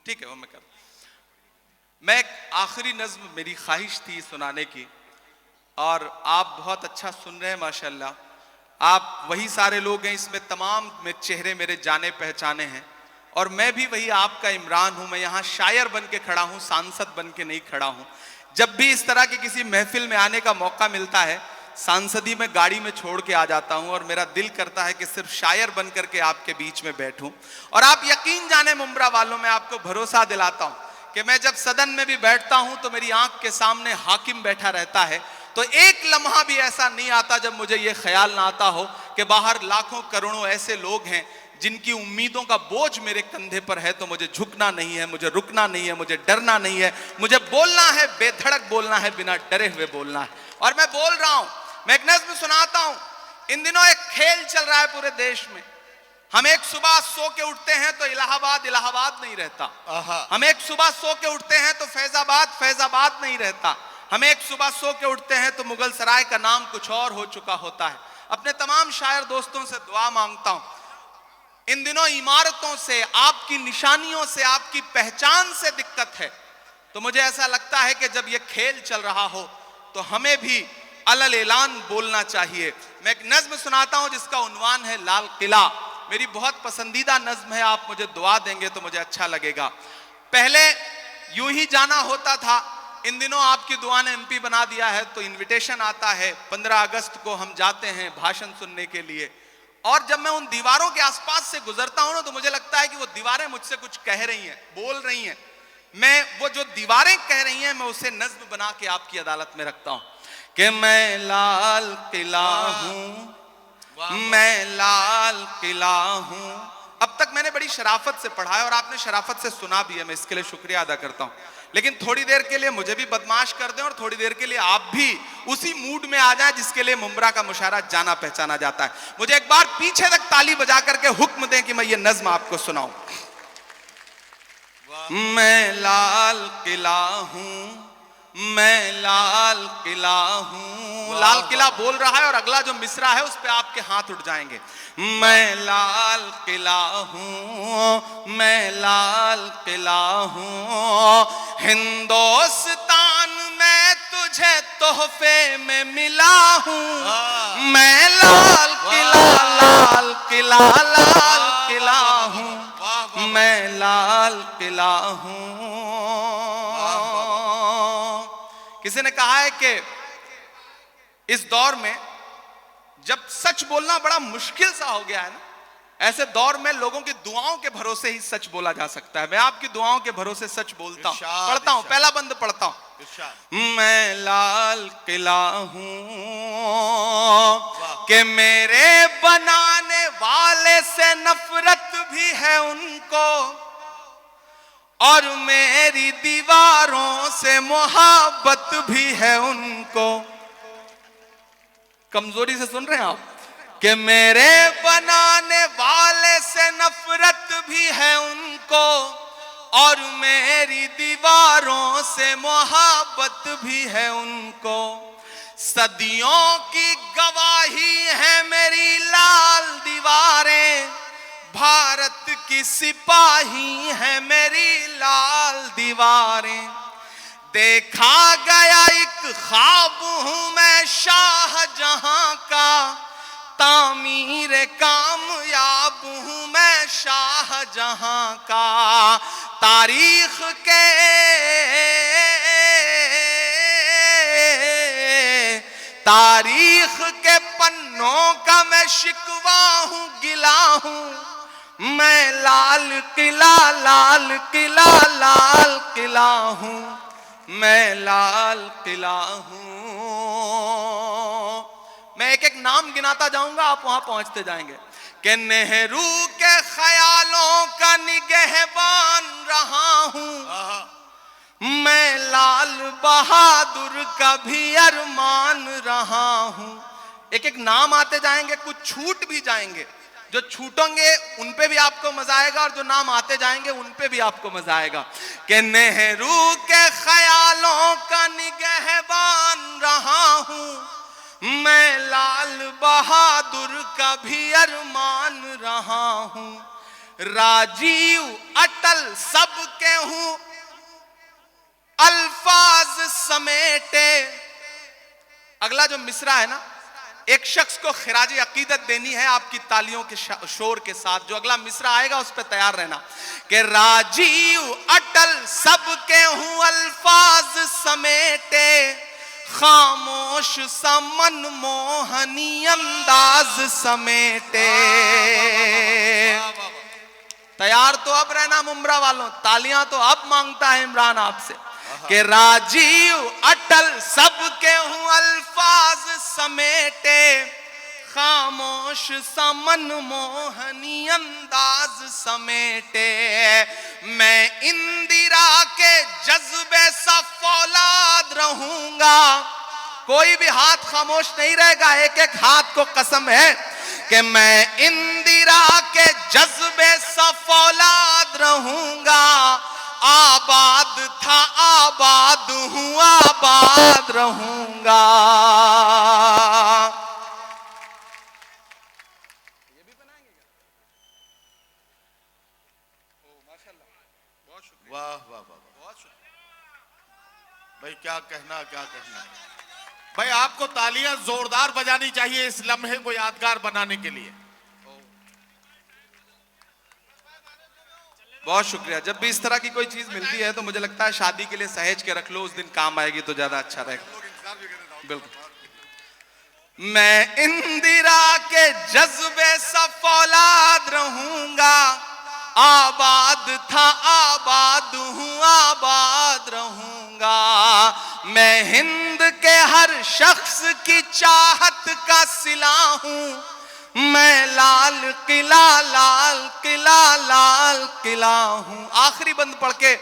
ठीक है वो मैं कर। मैं एक आखिरी नज्म मेरी ख्वाहिश थी सुनाने की, और आप बहुत अच्छा सुन रहे हैं माशाल्लाह। आप वही सारे लोग हैं, इसमें तमाम में चेहरे मेरे जाने पहचाने हैं, और मैं भी वही आपका इमरान हूं। मैं यहाँ शायर बन के खड़ा हूं, सांसद बन के नहीं खड़ा हूं। जब भी इस तरह की किसी महफिल में आने का मौका मिलता है, सांसदी में गाड़ी में छोड़ के आ जाता हूं, और मेरा दिल करता है कि सिर्फ शायर बन करके आपके बीच में बैठूं। और आप यकीन जाने मुंब्रा वालों, मैं आपको भरोसा दिलाता हूं कि मैं जब सदन में भी बैठता हूं तो मेरी आंख के सामने हाकिम बैठा रहता है, तो एक लम्हा भी ऐसा नहीं आता जब मुझे यह ख्याल ना आता हो कि बाहर लाखों करोड़ों ऐसे लोग हैं जिनकी उम्मीदों का बोझ मेरे कंधे पर है। तो मुझे झुकना नहीं है, मुझे रुकना नहीं है, मुझे डरना नहीं है, मुझे बोलना है, बेधड़क बोलना है, बिना डरे हुए बोलना है। और मैं बोल रहा हूं, मैं एक नज़्म सुनाता हूं। इन दिनों एक खेल चल रहा है पूरे देश में। हम एक सुबह सो के उठते हैं तो इलाहाबाद इलाहाबाद नहीं रहता। हम एक सुबह सो के उठते हैं तो फैजाबाद फैजाबाद नहीं रहता। हम एक सुबह सो के उठते हैं तो मुगल सराय का नाम कुछ और हो चुका होता है। अपने तमाम शायर दोस्तों से दुआ मांगता हूं, इन दिनों इमारतों से, आपकी निशानियों से, आपकी पहचान से दिक्कत है। तो मुझे ऐसा लगता है कि जब यह खेल चल रहा हो तो हमें भी अलल ऐलान बोलना चाहिए। मैं एक नज्म सुनाता हूं जिसका उन्वान है लाल किला। मेरी बहुत पसंदीदा नज्म है, आप मुझे दुआ देंगे तो मुझे अच्छा लगेगा। पहले यूं ही जाना होता था, इन दिनों आपकी दुआ ने एमपी बना दिया है, तो इनविटेशन आता है 15 अगस्त को हम जाते हैं भाषण सुनने के लिए। और जब मैं उन दीवारों के आसपास से गुजरता हूं ना, तो मुझे लगता है कि वो दीवारें मुझसे कुछ कह रही हैं, बोल रही हैं। मैं वो जो दीवारें कह रही हैं, मैं उसे नज्म बना के आपकी अदालत में रखता हूं कि मैं लाल किला हूं, मैं लाल किला हूं। अब तक मैंने बड़ी शराफत से पढ़ा है और आपने शराफत से सुना भी है, मैं इसके लिए शुक्रिया अदा करता हूं। लेकिन थोड़ी देर के लिए मुझे भी बदमाश कर दें, और थोड़ी देर के लिए आप भी उसी मूड में आ जाएं जिसके लिए मुंब्रा का मुशायरा जाना पहचाना जाता है। मुझे एक बार पीछे तक ताली बजा करके हुक्म दें कि मैं ये नज्म आपको सुनाऊं। मैं लाल किला हूं, मैं लाल किला हूं। लाल किला बोल रहा है और अगला जो मिसरा है उस पे आपके हाथ उठ जाएंगे। मैं लाल किला हूं, मैं लाल किला हूं। हिंदुस्तान में तुझे तोहफे में मिला हूं। मैं लाल किला, लाल किला, लाल किला हूं, मैं लाल किला हूं। किसी ने कहा है कि इस दौर में जब सच बोलना बड़ा मुश्किल सा हो गया है ना, ऐसे दौर में लोगों की दुआओं के भरोसे ही सच बोला जा सकता है। मैं आपकी दुआओं के भरोसे सच बोलता हूं, पढ़ता हूं, पहला बंद पढ़ता हूं। मैं लाल किला हूं कि मेरे बनाने वाले से नफरत भी है उनको, और मेरी दीवारों से मोहब्बत भी है उनको। कमजोरी से सुन रहे हैं आप? कि मेरे बनाने वाले से नफरत भी है उनको, और मेरी दीवारों से मोहब्बत भी है उनको। सदियों की गवाही है मेरी लाल दीवारें, भारत की सिपाही है मेरी लाल दीवारें। देखा गया एक ख्वाब हूं मैं शाहजहां का, तामीर कामयाब हूं मैं शाहजहां का। तारीख के पन्नों का मैं शिकवा हूं, गिला हूं। मैं लाल किला, लाल किला, लाल किला हूं, मैं लाल किला हूं। मैं एक एक नाम गिनाता जाऊंगा, आप वहां पहुंचते जाएंगे। कि नेहरू के ख्यालों का निगहबान रहा हूं, मैं लाल बहादुर का भी अरमान रहा हूं। एक एक नाम आते जाएंगे, कुछ छूट भी जाएंगे। जो छूटेंगे उन पे भी आपको मजा आएगा, और जो नाम आते जाएंगे उन पे भी आपको मजा आएगा। कि नेहरू के ख्यालों का निगहबान रहा हूं, मैं लाल बहादुर का भी अरमान रहा हूं। राजीव अटल सबके हूं अल्फाज समेटे। अगला जो मिसरा है ना, एक शख्स को खिराज अकीदत देनी है आपकी तालियों के शोर के साथ। जो अगला मिसरा आएगा उस पर तैयार रहना कि राजीव अटल सबके हूं अल्फाज समेटे, खामोश सा मनमोहनी अंदाज समेटे। तैयार तो अब रहना मुमरा वालों, तालियां तो अब मांगता है इमरान आपसे कि राजीव अटल सबके हूं अल्फाज समेटे, खामोश सा मनमोहनी अंदाज समेटे। मैं इंदिरा के जज्बे सा फौलाद रहूंगा। कोई भी हाथ खामोश नहीं रहेगा, एक एक हाथ को कसम है कि मैं इंदिरा के जज्बे सा फौलाद रहूंगा। आबाद था आबाद हूं आबाद रहूंगा। ये भी बनाएंगे क्या? माशाल्लाह, बहुत शुक्रिया। वाह वाह वाह, बहुत शुक्रिया भाई, क्या कहना क्या कहना। भाई आपको तालियां जोरदार बजानी चाहिए इस लम्हे को यादगार बनाने के लिए। बहुत शुक्रिया। जब भी इस तरह की कोई चीज मिलती है तो मुझे लगता है शादी के लिए सहेज के रख लो, उस दिन काम आएगी तो ज्यादा अच्छा रहेगा। बिल्कुल। मैं इंदिरा के जज्बे सा फौलाद रहूंगा। आबाद था आबाद हूं आबाद रहूंगा। मैं हिंद के हर शख्स की चाहत का सिला हूं। मैं लाल किला लाल किला लाल किला हूं। आखिरी बंद पढ़ के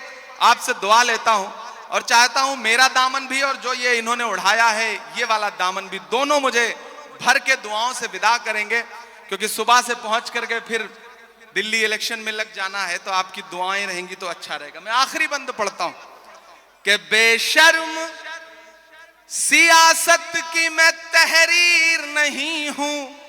आपसे दुआ लेता हूं और चाहता हूं मेरा दामन भी और जो ये इन्होंने उठाया है ये वाला दामन भी, दोनों मुझे भर के दुआओं से विदा करेंगे, क्योंकि सुबह से पहुंच करके फिर दिल्ली इलेक्शन में लग जाना है, तो आपकी दुआएं रहेंगी तो अच्छा रहेगा। मैं आखिरी बंद पढ़ता हूं कि बेशर्म सियासत की मैं तहरीर नहीं हूं।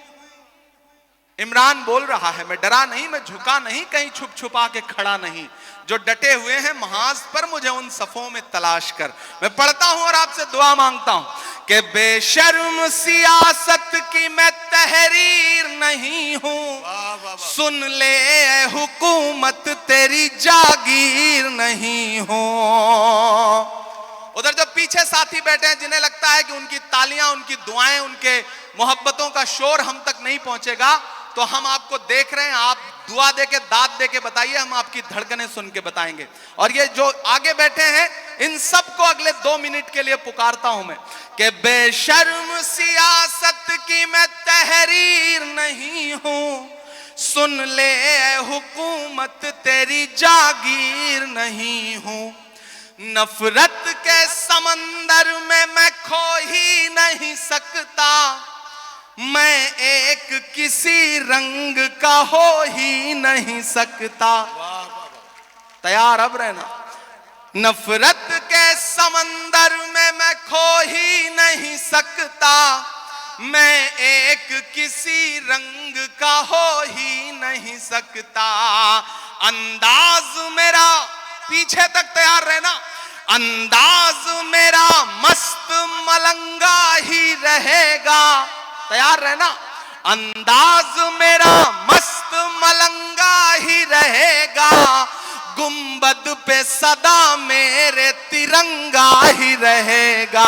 इमरान बोल रहा है, मैं डरा नहीं, मैं झुका नहीं, कहीं छुप छुपा के खड़ा नहीं। जो डटे हुए हैं महाज पर मुझे उन सफों में तलाश कर। मैं पढ़ता हूं और आपसे दुआ मांगता हूं कि बेशर्म सियासत की मैं तहरीर नहीं हूं। सुन ले हुकूमत तेरी जागीर नहीं हूं। उधर जो पीछे साथी बैठे हैं जिन्हें लगता है कि उनकी तालियां, उनकी दुआएं, उनके मोहब्बतों का शोर हम तक नहीं पहुंचेगा, तो हम आपको देख रहे हैं, आप दुआ दे के दाद दे के बताइए, हम आपकी धड़कनें सुन के बताएंगे। और ये जो आगे बैठे हैं इन सबको अगले 2 मिनट के लिए पुकारता हूं मैं कि बेशर्म सियासत की मैं तहरीर नहीं हूं। सुन ले हुकूमत तेरी जागीर नहीं हूं। नफरत के समंदर में मैं खो ही नहीं सकता। मैं एक किसी रंग का हो ही नहीं सकता। तैयार अब रहना। नफरत के समंदर में मैं खो ही नहीं सकता। मैं एक किसी रंग का हो ही नहीं सकता। अंदाज मेरा, पीछे तक तैयार रहना, अंदाज मेरा मस्त मलंगा ही रहेगा। तैयार रहना। अंदाज मेरा मस्त मलंगा ही रहेगा। गुंबद पे सदा मेरे तिरंगा ही रहेगा।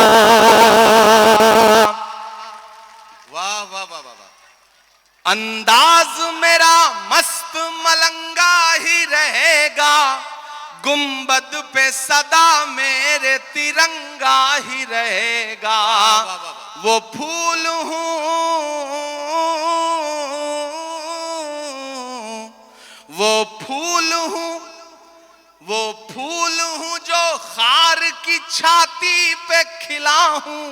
वाह वाह वाह वाह। अंदाज मेरा मस्त मलंगा ही रहेगा। गुंबद पे सदा मेरे तिरंगा ही रहेगा। वो फूल हूं, वो फूल हूं, वो फूल हूं जो खार की छाती पे खिला हूं।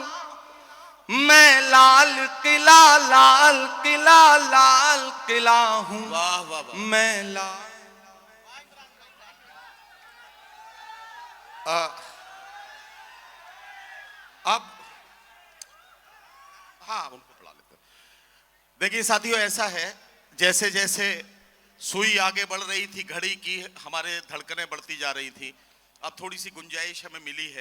मैं लाल किला लाल किला लाल किला हूं। वाह वाह वाह। मैं लाल अब हाँ उनको पढ़ा लेते हैं। देखिए साथियों, ऐसा है जैसे जैसे सुई आगे बढ़ रही थी घड़ी की, हमारे धड़कनें बढ़ती जा रही थी। अब थोड़ी सी गुंजाइश हमें मिली है।